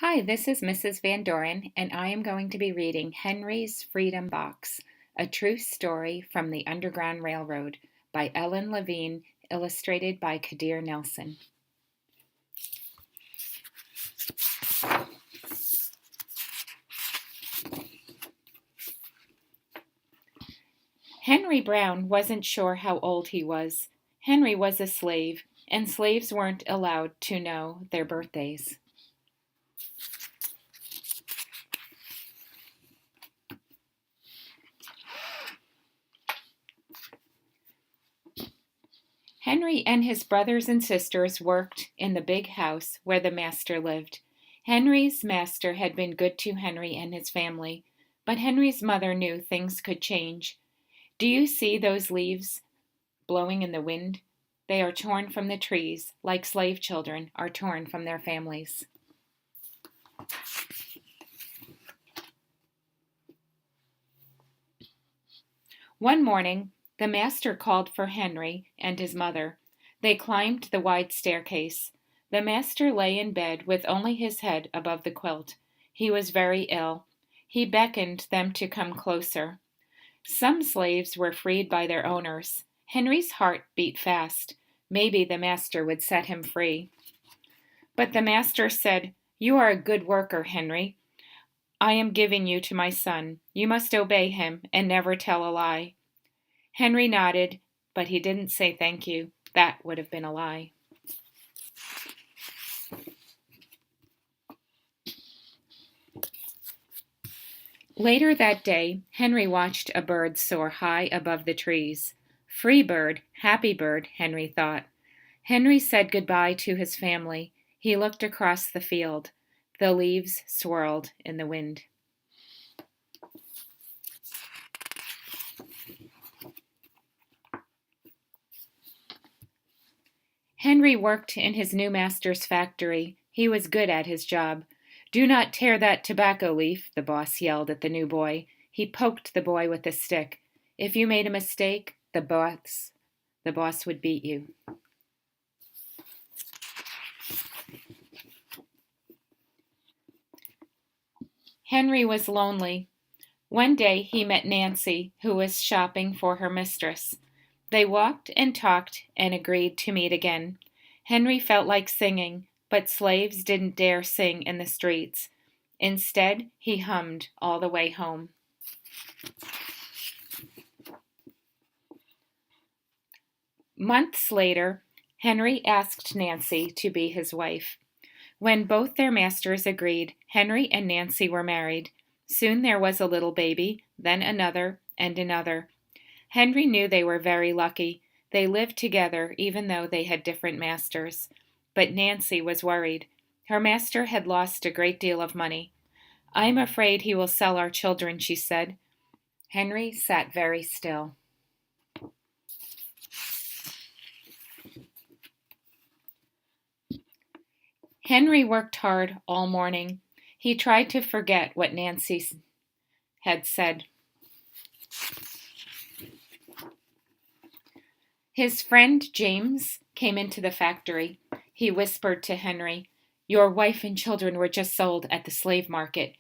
Hi, this is Mrs. Van Doren, and I am going to be reading Henry's Freedom Box, a true story from the Underground Railroad by Ellen Levine, illustrated by Kadir Nelson. Henry Brown wasn't sure how old he was. Henry was a slave, and slaves weren't allowed to know their birthdays. Henry and his brothers and sisters worked in the big house where the master lived. Henry's master had been good to Henry and his family, but Henry's mother knew things could change. Do you see those leaves blowing in the wind? They are torn from the trees, like slave children are torn from their families. One morning, the master called for Henry and his mother. They climbed the wide staircase. The master lay in bed with only his head above the quilt. He was very ill. He beckoned them to come closer. Some slaves were freed by their owners. Henry's heart beat fast. Maybe the master would set him free. But the master said, "You are a good worker, Henry. I am giving you to my son. You must obey him and never tell a lie." Henry nodded, but he didn't say thank you. That would have been a lie. Later that day, Henry watched a bird soar high above the trees. Free bird, happy bird, Henry thought. Henry said goodbye to his family. He looked across the field. The leaves swirled in the wind. Henry worked in his new master's factory. He was good at his job. "Do not tear that tobacco leaf," the boss yelled at the new boy. He poked the boy with a stick. If you made a mistake, the boss would beat you. Henry was lonely. One day he met Nancy, who was shopping for her mistress. They walked and talked and agreed to meet again. Henry felt like singing, but slaves didn't dare sing in the streets. Instead, he hummed all the way home. Months later, Henry asked Nancy to be his wife. When both their masters agreed, Henry and Nancy were married. Soon there was a little baby, then another, and another. Henry knew they were very lucky. They lived together even though they had different masters. But Nancy was worried. Her master had lost a great deal of money. "I'm afraid he will sell our children," she said. Henry sat very still. Henry worked hard all morning. He tried to forget what Nancy had said. His friend James came into the factory. He whispered to Henry, "Your wife and children were just sold at the slave market."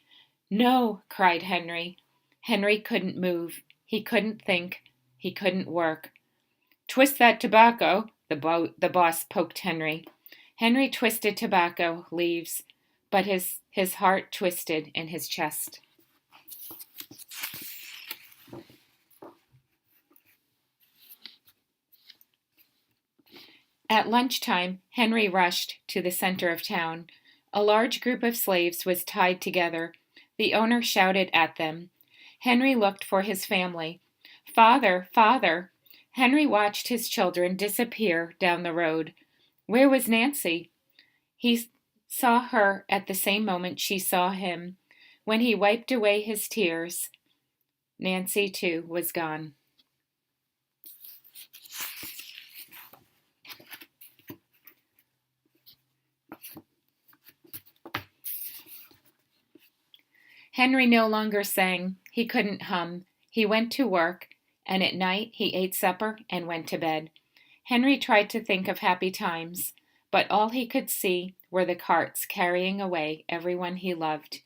"No," cried Henry. Henry couldn't move. He couldn't think. He couldn't work. "Twist that tobacco," the boss poked Henry. Henry twisted tobacco leaves, but his heart twisted in his chest. At lunchtime, Henry rushed to the center of town. A large group of slaves was tied together. The owner shouted at them. Henry looked for his family. "Father, father!" Henry watched his children disappear down the road. Where was Nancy? He saw her at the same moment she saw him. When he wiped away his tears, Nancy too was gone. Henry no longer sang. He couldn't hum. He went to work, and at night he ate supper and went to bed. Henry tried to think of happy times, but all he could see were the carts carrying away everyone he loved.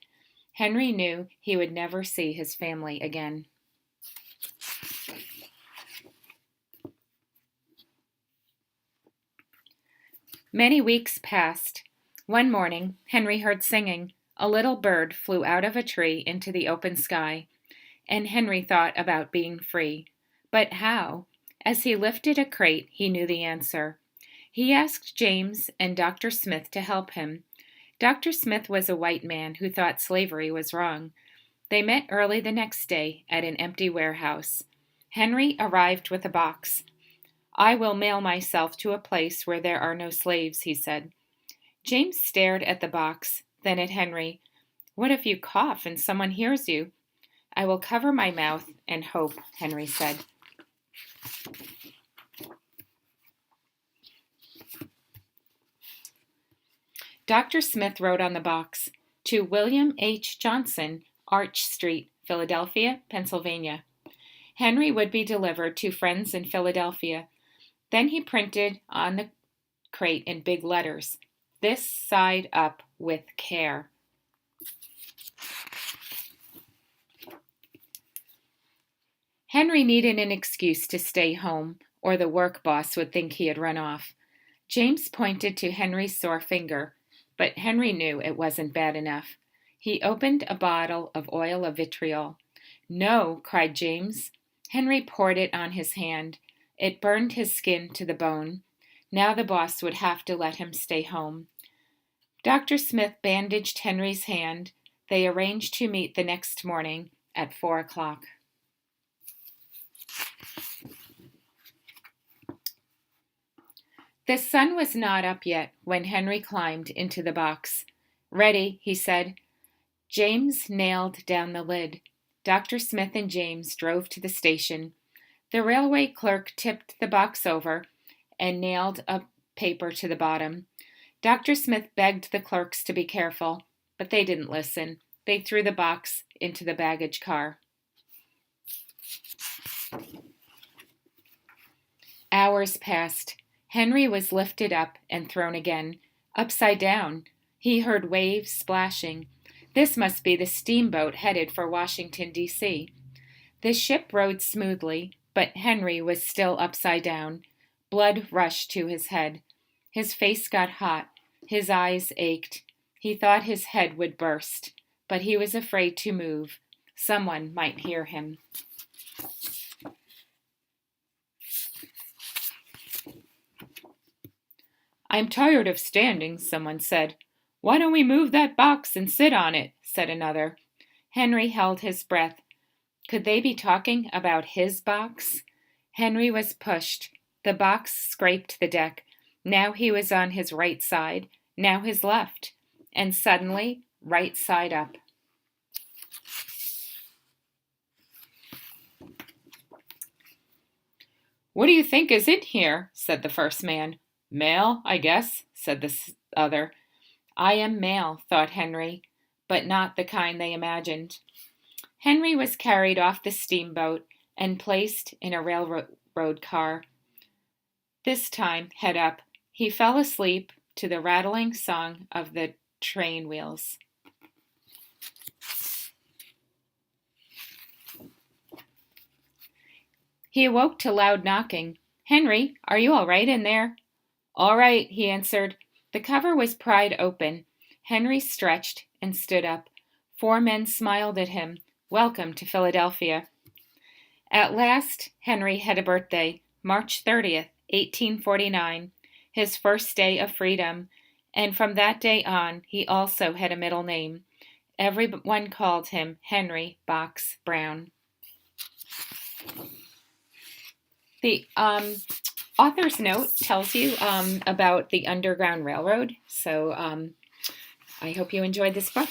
Henry knew he would never see his family again. Many weeks passed. One morning, Henry heard singing. A little bird flew out of a tree into the open sky, and Henry thought about being free. But how? As he lifted a crate, he knew the answer. He asked James and Dr. Smith to help him. Dr. Smith was a white man who thought slavery was wrong. They met early the next day at an empty warehouse. Henry arrived with a box. "I will mail myself to a place where there are no slaves," he said. James stared at the box, then at Henry. "What if you cough and someone hears you?" "I will cover my mouth and hope," Henry said. Dr. Smith wrote on the box, "To William H. Johnson, Arch Street, Philadelphia, Pennsylvania." Henry would be delivered to friends in Philadelphia. Then he printed on the crate in big letters, "This side up with care." Henry needed an excuse to stay home, or the work boss would think he had run off. James pointed to Henry's sore finger, but Henry knew it wasn't bad enough. He opened a bottle of oil of vitriol. "No," cried James. Henry poured it on his hand. It burned his skin to the bone. Now the boss would have to let him stay home. Dr. Smith bandaged Henry's hand. They arranged to meet the next morning at 4 o'clock. The sun was not up yet when Henry climbed into the box. "Ready," he said. James nailed down the lid. Dr. Smith and James drove to the station. The railway clerk tipped the box over and nailed a paper to the bottom. Dr. Smith begged the clerks to be careful, but they didn't listen. They threw the box into the baggage car. Hours passed. Henry was lifted up and thrown again, upside down. He heard waves splashing. This must be the steamboat headed for Washington, D.C. The ship rode smoothly, but Henry was still upside down. Blood rushed to his head. His face got hot. His eyes ached. He thought his head would burst, but he was afraid to move. Someone might hear him. "I'm tired of standing," someone said. "Why don't we move that box and sit on it?" said another. Henry held his breath. Could they be talking about his box? Henry was pushed. The box scraped the deck. Now he was on his right side, now his left, and suddenly right side up. "What do you think is in here?" said the first man. "Mail, I guess," said the other. "I am mail," thought Henry, but not the kind they imagined. Henry was carried off the steamboat and placed in a railroad car. This time, head up, he fell asleep to the rattling song of the train wheels. He awoke to loud knocking. "Henry, are you all right in there?" "All right," he answered. The cover was pried open. Henry stretched and stood up. 4 men smiled at him. Welcome to Philadelphia. At last, Henry had a birthday, March 30th, 1849, his first day of freedom, and from that day on, he also had a middle name. Everyone called him Henry Box Brown. The author's note tells you about the Underground Railroad, so I hope you enjoyed this book.